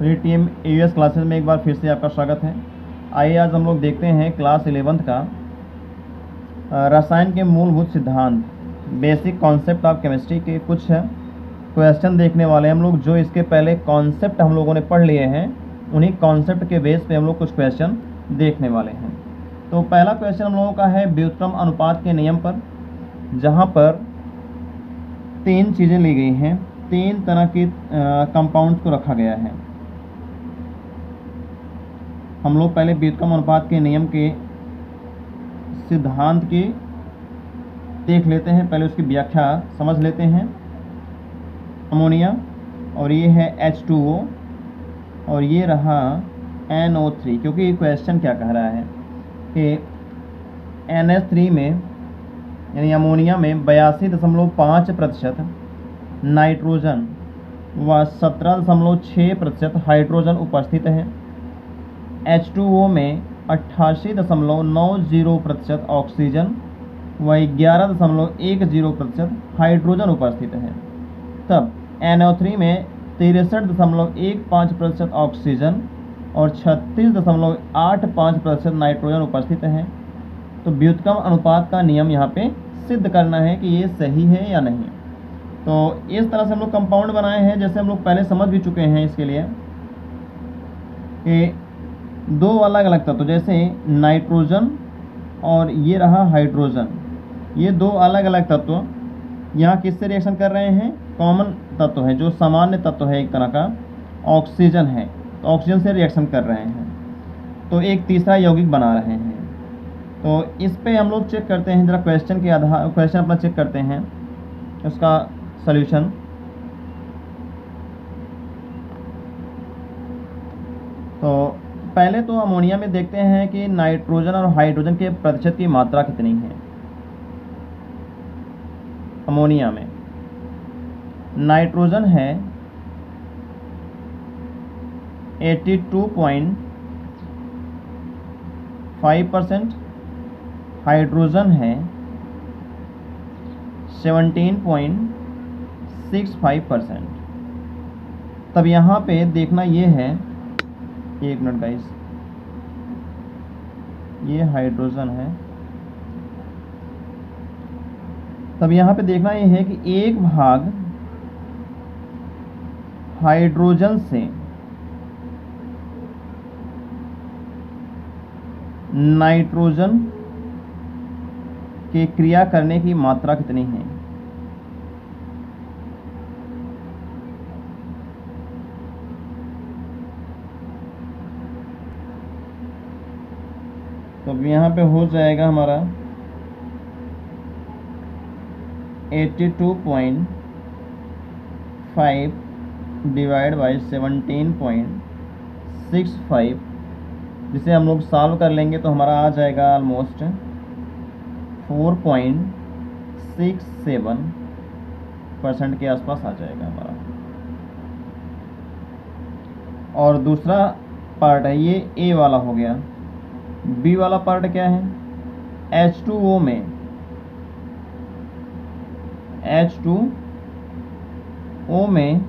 Free team US classes में एक बार फिर से आपका स्वागत है। आइए आज हम लोग देखते हैं क्लास 11th का रसायन के मूलभूत सिद्धांत, बेसिक कॉन्सेप्ट ऑफ केमिस्ट्री के कुछ क्वेश्चन देखने वाले हैं हम लोग। जो इसके पहले कॉन्सेप्ट हम लोगों ने पढ़ लिए हैं, उन्हीं कॉन्सेप्ट के बेस पे हम लोग कुछ क्वेश्चन देखने वाले हैं। तो पहला क्वेश्चन हम लोगों का है व्युत्क्रम अनुपात के नियम पर, जहाँ पर तीन चीज़ें ली गई हैं, तीन तरह की कंपाउंड्स को रखा गया है। हम लोग पहले व्युत्क्रम अनुपात के नियम के सिद्धांत की देख लेते हैं, पहले उसकी व्याख्या समझ लेते हैं। अमोनिया, और ये है H2O, और ये रहा NO3। क्योंकि क्वेश्चन क्या कह रहा है कि NH3 में यानी अमोनिया में 82.5% नाइट्रोजन व 17.6% हाइड्रोजन उपस्थित है। H2O में 88.90% ऑक्सीजन व 11.10% हाइड्रोजन उपस्थित है। तब NO3 में 63.15% ऑक्सीजन और 36.85% नाइट्रोजन उपस्थित है। तो व्युत्क्रम अनुपात का नियम यहाँ पे सिद्ध करना है कि ये सही है या नहीं। तो इस तरह से हम लोग कंपाउंड बनाए हैं, जैसे हम लोग पहले समझ भी चुके हैं इसके लिए कि दो अलग अलग तत्व, जैसे नाइट्रोजन और ये रहा हाइड्रोजन, ये दो अलग अलग तत्व यहाँ किससे रिएक्शन कर रहे हैं? कॉमन तत्व है, जो सामान्य तत्व है एक तरह का, ऑक्सीजन है, तो ऑक्सीजन से रिएक्शन कर रहे हैं, तो एक तीसरा यौगिक बना रहे हैं। तो इस पे हम लोग चेक करते हैं, जरा क्वेश्चन के आधार क्वेश्चन अपना चेक करते हैं, उसका सॉल्यूशन। तो पहले तो अमोनिया में देखते हैं कि नाइट्रोजन और हाइड्रोजन के प्रतिशत की मात्रा कितनी है। अमोनिया में नाइट्रोजन है 82.5%, हाइड्रोजन है 17.65%। तब यहाँ पे देखना ये है, एक मिनट गाइस, ये हाइड्रोजन है। तब यहाँ पे देखना ये है कि एक भाग हाइड्रोजन से नाइट्रोजन के क्रिया करने की मात्रा कितनी है। तो अब यहाँ पे हो जाएगा हमारा 82.5 डिवाइड बाई 17.65, जिसे हम लोग सॉल्व कर लेंगे तो हमारा आ जाएगा ऑलमोस्ट 4.67% के आसपास आ जाएगा हमारा। और दूसरा पार्ट है, ये ए वाला हो गया। बी वाला पार्ट क्या है? H2O में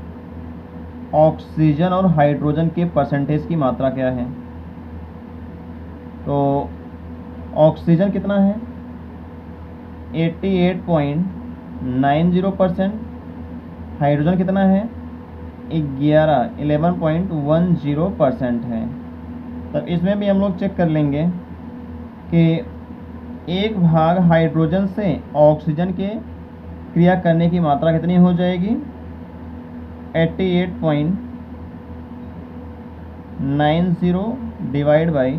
ऑक्सीजन और हाइड्रोजन के परसेंटेज की मात्रा क्या है? तो ऑक्सीजन कितना है? 88.90%। हाइड्रोजन कितना है? 11.10% है। तब इसमें भी हम लोग चेक कर लेंगे कि एक भाग हाइड्रोजन से ऑक्सीजन के क्रिया करने की मात्रा कितनी हो जाएगी? 88.90 डिवाइड बाई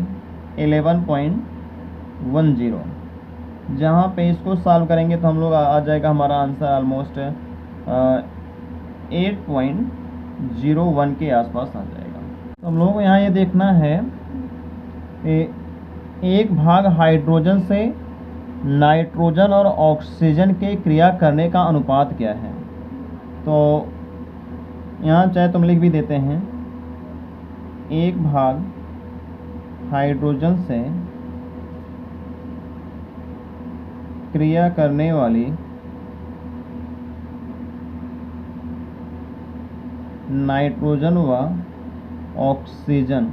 11.10। जहाँ पे इसको सॉल्व करेंगे तो हम लोग आ जाएगा हमारा आंसर ऑलमोस्ट 8.01 के आसपास आ जाएगा। तो हम लोगों को यहाँ ये देखना है कि एक भाग हाइड्रोजन से नाइट्रोजन और ऑक्सीजन के क्रिया करने का अनुपात क्या है। तो यहाँ चाहे तुम लिख भी देते हैं, एक भाग हाइड्रोजन से क्रिया करने वाली नाइट्रोजन व ऑक्सीजन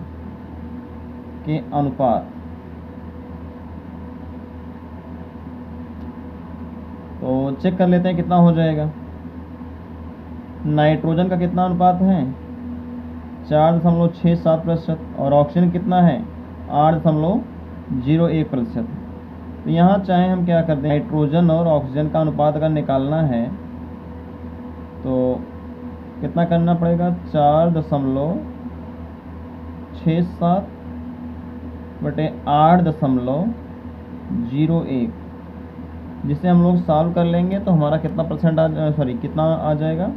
के अनुपात, तो चेक कर लेते हैं कितना हो जाएगा। नाइट्रोजन का कितना अनुपात है, 4.67% और ऑक्सीजन कितना है, 8.01%। तो यहाँ चाहे हम क्या कर दें, नाइट्रोजन और ऑक्सीजन का अनुपात अगर निकालना है तो कितना करना पड़ेगा, 4.67/8.01, जिसे हम लोग सॉल्व कर लेंगे तो हमारा कितना परसेंट कितना आ जाएगा,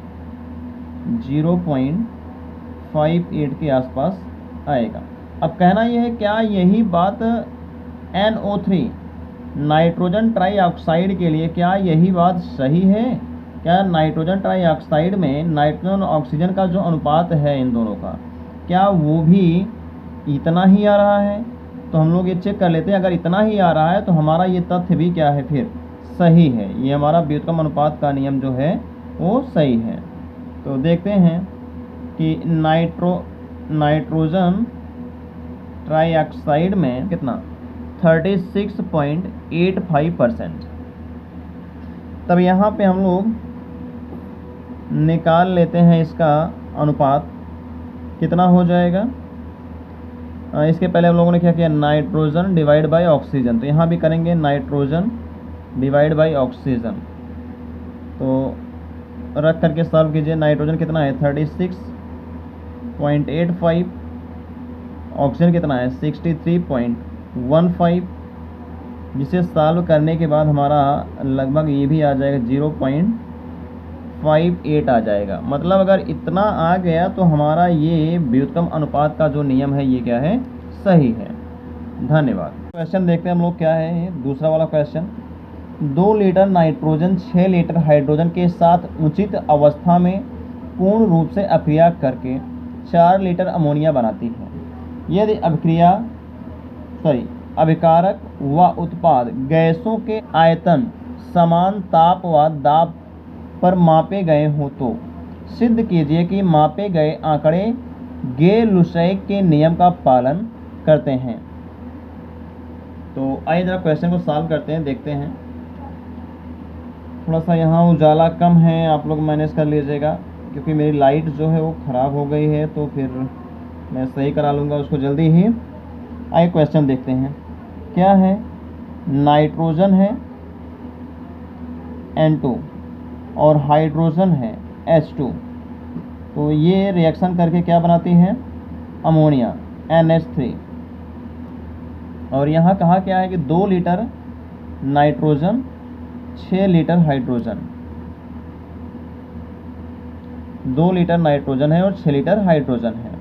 0.58 के आसपास आएगा। अब कहना यह है, क्या यही बात NO3 नाइट्रोजन ट्राईऑक्साइड के लिए, क्या यही बात सही है? क्या नाइट्रोजन ट्राईऑक्साइड में नाइट्रोजन और ऑक्सीजन का जो अनुपात है इन दोनों का, क्या वो भी इतना ही आ रहा है? तो हम लोग ये चेक कर लेते हैं। अगर इतना ही आ रहा है तो हमारा ये तथ्य भी क्या है, फिर सही है। ये हमारा व्युत्क्रम अनुपात का नियम जो है वो सही है। तो देखते हैं कि नाइट्रोजन ट्राईऑक्साइड में कितना, 36.85%। तब यहाँ पे हम लोग निकाल लेते हैं इसका अनुपात कितना हो जाएगा। इसके पहले हम लोगों ने क्या किया, नाइट्रोजन डिवाइड बाय ऑक्सीजन, तो यहाँ भी करेंगे नाइट्रोजन डिवाइड बाय ऑक्सीजन। तो रख करके सॉल्व कीजिए। नाइट्रोजन कितना है, 36.85, ऑक्सीजन कितना है, 63.15, जिसे सॉल्व करने के बाद हमारा लगभग ये भी आ जाएगा 0.58 आ जाएगा। मतलब अगर इतना आ गया तो हमारा ये व्युत्क्रम अनुपात का जो नियम है ये क्या है, सही है। धन्यवाद। क्वेश्चन देखते हैं हम लोग क्या है, ये दूसरा वाला question. 2 litre nitrogen 6 litre hydrogen के साथ उचित अवस्था में पूर्ण रूप से अभिक्रिया करके 4 लीटर अमोनिया बनाती है। यदि अभिकारक व उत्पाद गैसों के आयतन समान ताप व दाब पर मापे गए हों तो सिद्ध कीजिए कि मापे गए आंकड़े गे-लुसाक के नियम का पालन करते हैं। तो आइए जरा क्वेश्चन को सॉल्व करते हैं, देखते हैं। थोड़ा सा यहाँ उजाला कम है, आप लोग मैनेज कर लीजिएगा, क्योंकि मेरी लाइट जो है वो ख़राब हो गई है, तो फिर मैं सही करा लूँगा उसको जल्दी ही। आइए क्वेश्चन देखते हैं। क्या है, नाइट्रोजन है N2 और हाइड्रोजन है H2, तो ये रिएक्शन करके क्या बनाती है, अमोनिया NH3। और यहाँ कहा क्या है कि 2 litre nitrogen 6 litre hydrogen, 2 litre nitrogen है और 6 लीटर हाइड्रोजन है,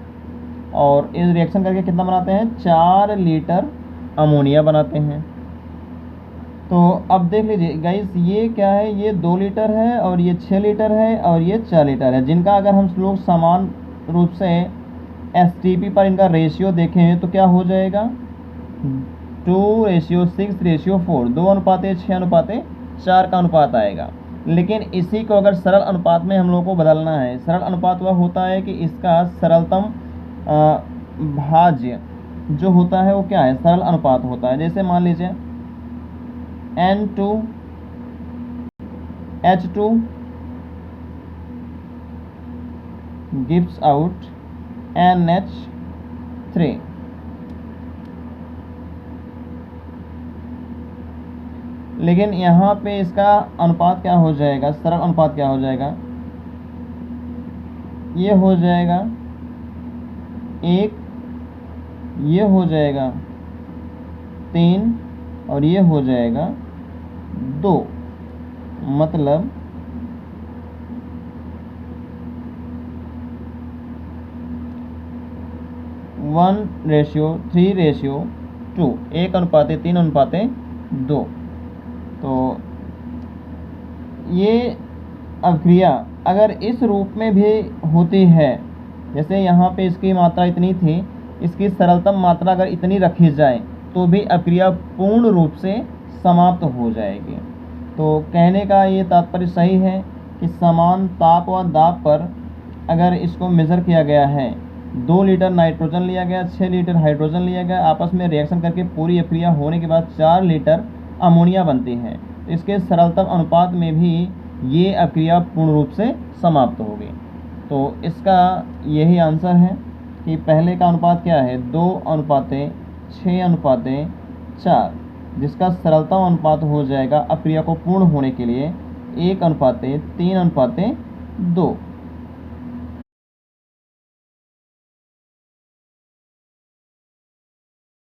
और इस रिएक्शन करके कितना बनाते हैं, 4 लीटर अमोनिया बनाते हैं। तो अब देख लीजिए गाइस, ये क्या है, ये 2 लीटर है और ये 6 लीटर है और ये 4 लीटर है, जिनका अगर हम लोग समान रूप से STP पर इनका रेशियो देखें तो क्या हो जाएगा, 2:6:4, 2:6:4 का अनुपात आएगा। लेकिन इसी को अगर सरल अनुपात में हम लोग को बदलना है, सरल अनुपात वह होता है कि इसका सरलतम भाज्य जो होता है वो क्या है, सरल अनुपात होता है। जैसे मान लीजिए N2H2 gives out NH3, लेकिन यहाँ पे इसका अनुपात क्या हो जाएगा, सरल अनुपात क्या हो जाएगा, ये हो जाएगा 1, ये हो जाएगा 3 और ये हो जाएगा 2। मतलब 1:3:2, 1:3:2। तो ये अभिक्रिया अगर इस रूप में भी होती है, जैसे यहाँ पे इसकी मात्रा इतनी थी, इसकी सरलतम मात्रा अगर इतनी रखी जाए तो भी अभिक्रिया पूर्ण रूप से समाप्त हो जाएगी। तो कहने का ये तात्पर्य सही है कि समान ताप व दाब पर अगर इसको मेज़र किया गया है, 2 लीटर नाइट्रोजन लिया गया, 6 लीटर हाइड्रोजन लिया गया, आपस में रिएक्शन करके पूरी अक्रिया होने के बाद 4 लीटर अमोनिया बनती है। तो इसके सरलतम अनुपात में भी ये अक्रिया पूर्ण रूप से समाप्त होगी। तो इसका यही आंसर है कि पहले का अनुपात क्या है, 2:6:4, जिसका सरलतम अनुपात हो जाएगा अक्रिया को पूर्ण होने के लिए 1:3:2।